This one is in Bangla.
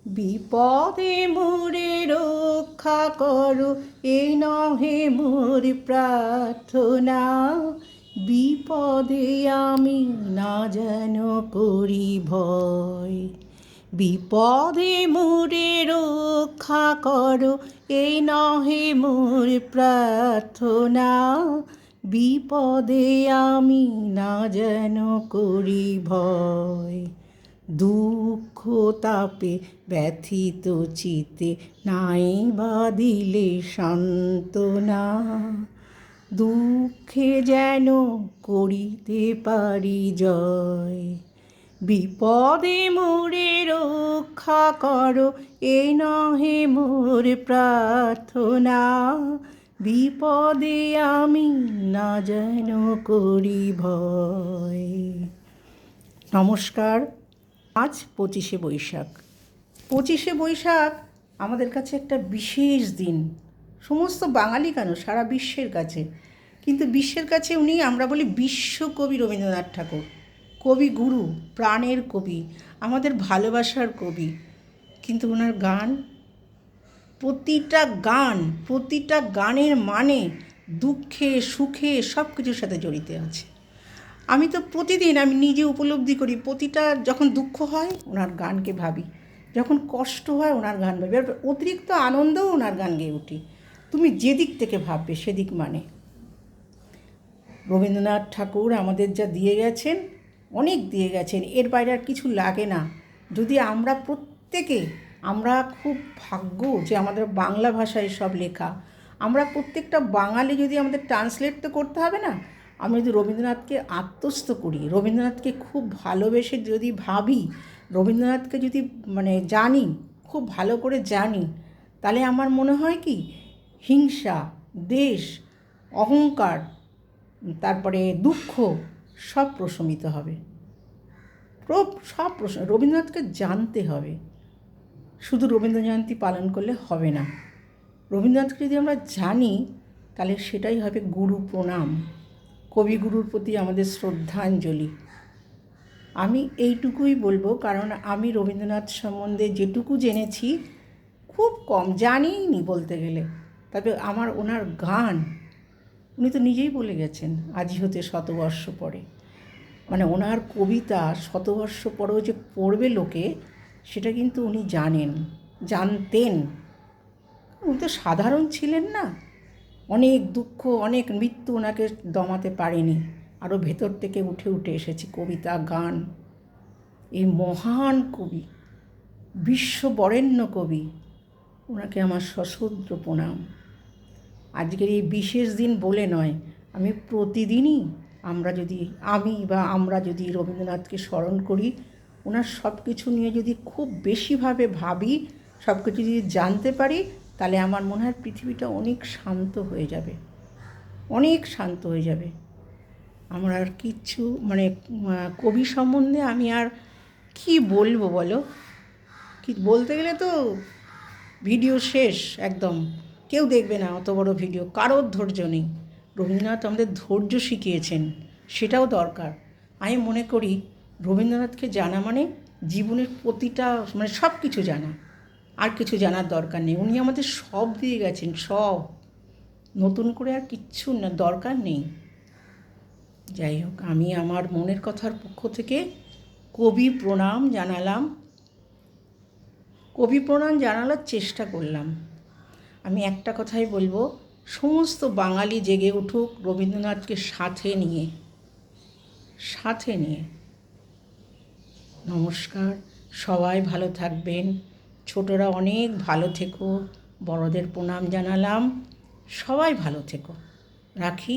বিপদে মোরে রক্ষা করো, এই নহে মোর প্রার্থনা। বিপদে আমি না যেন করি ভয়। বিপদে মোরে রক্ষা করো, এই নহে মোর প্রার্থনা। বিপদে আমি না যেন করি ভয়। দুঃখ তাপে ব্যথিত চিতে নাই বা দিলে সান্ত্বনা। দুঃখে যেন করিতে পারি জয়। বিপদে মোরে রক্ষা করো, এ নহে মোর প্রার্থনা। বিপদে আমি না যেন করি ভয়। নমস্কার। আজ 25শে বৈশাখ। 25শে বৈশাখ আমাদের কাছে একটা বিশেষ দিন, সমস্ত বাঙালি কেন, সারা বিশ্বের কাছে। কিন্তু বিশ্বের কাছে উনি, আমরা বলি বিশ্বকবি রবীন্দ্রনাথ ঠাকুর, কবিগুরু, প্রাণের কবি, আমাদের ভালোবাসার কবি। কিন্তু ওনার গান, প্রতিটা গানের মানে দুঃখে সুখে সব কিছুর সাথে জড়িত আছে। আমি তো প্রতিদিন আমি নিজে উপলব্ধি করি, প্রতিটা যখন দুঃখ হয় ওনার গানকে ভাবি, যখন কষ্ট হয় ওনার গান ভাবি, আর অতিরিক্ত আনন্দও ওনার গান গেয়ে উঠি। তুমি যেদিক থেকে ভাববে সেদিক মানে। রবীন্দ্রনাথ ঠাকুর আমাদের যা দিয়ে গেছেন, অনেক দিয়ে গেছেন, এর বাইরে আর কিছু লাগে না। যদি আমরা প্রত্যেকে, আমরা খুব ভাগ্য যে আমাদের বাংলা ভাষায় সব লেখা, আমরা প্রত্যেকটা বাঙালি যদি আমাদের ট্রান্সলেট তো করতে হবে না, আমি যদি রবীন্দ্রনাথকে আত্মস্থ করি, রবীন্দ্রনাথকে খুব ভালোবেসে যদি ভাবি, রবীন্দ্রনাথকে যদি জানি, খুব ভালো করে জানি, তাহলে আমার মনে হয় কি হিংসা, দেশ, অহংকার, তারপরে দুঃখ সব প্রশমিত হবে। সব রবীন্দ্রনাথকে জানতে হবে। শুধু রবীন্দ্র জয়ন্তী পালন করলে হবে না। রবীন্দ্রনাথকে যদি আমরা জানি, তাহলে সেটাই হবে গুরু প্রণাম, কবিগুরুর প্রতি আমাদের শ্রদ্ধাঞ্জলি। আমি এইটুকুই বলবো, কারণ আমি রবীন্দ্রনাথ সম্বন্ধে যেটুকু জেনেছি, খুব কম, জানিই বলতে গেলে। তবে আমার ওনার গান, উনি তো নিজেই বলে গেছেন, আজি হতে শতবর্ষ পরে, ওনার কবিতা শতবর্ষ পরেও যে পড়বে লোকে, সেটা কিন্তু উনি জানতেন। উনি তো সাধারণ ছিলেন না। অনেক দুঃখ, অনেক মৃত্যু ওনাকে দমাতে পারেনি, আরও ভেতর থেকে উঠে উঠে এসেছে কবিতা, গান। এই মহান কবি, বিশ্ববরেণ্য কবি, ওনাকে আমার সশ্রদ্ধ প্রণাম। আজকের এই বিশেষ দিন বলে নয়, আমি প্রতিদিনই আমরা যদি রবীন্দ্রনাথকে স্মরণ করি, ওনার সব কিছু নিয়ে যদি খুব বেশিভাবে ভাবি, সব কিছু যদি জানতে পারি, তাহলে আমার মনে হয় পৃথিবীটা অনেক শান্ত হয়ে যাবে, অনেক শান্ত হয়ে যাবে। আমার আর কিচ্ছু কবি সম্বন্ধে আমি আর কি বলবো বলো? কি বলতে গেলে তো ভিডিও শেষ একদম, কেউ দেখবে না অত বড় ভিডিও, কারোর ধৈর্য নেই। রবীন্দ্রনাথ আমাদের ধৈর্য শিখিয়েছেন, সেটাও দরকার। আমি মনে করি রবীন্দ্রনাথকে জানা মানে জীবনের প্রতিটা সব কিছু জানা, আর কিছু জানার দরকার নেই। উনি আমাদের সব দিয়ে গেছেন, সব, নতুন করে আর কিচ্ছু না, দরকার নেই। যাই হোক, আমি আমার মনের কথার পক্ষ থেকে কবি প্রণাম জানালার চেষ্টা করলাম। আমি একটা কথাই বলবো, সমস্ত বাঙালি জেগে উঠুক রবীন্দ্রনাথকে সাথে নিয়ে। নমস্কার, সবাই ভালো থাকবেন, ছোটরা অনেক ভালো থেকো, বড়দের প্রণাম জানালাম, সবাই ভালো থেকো, রাখি।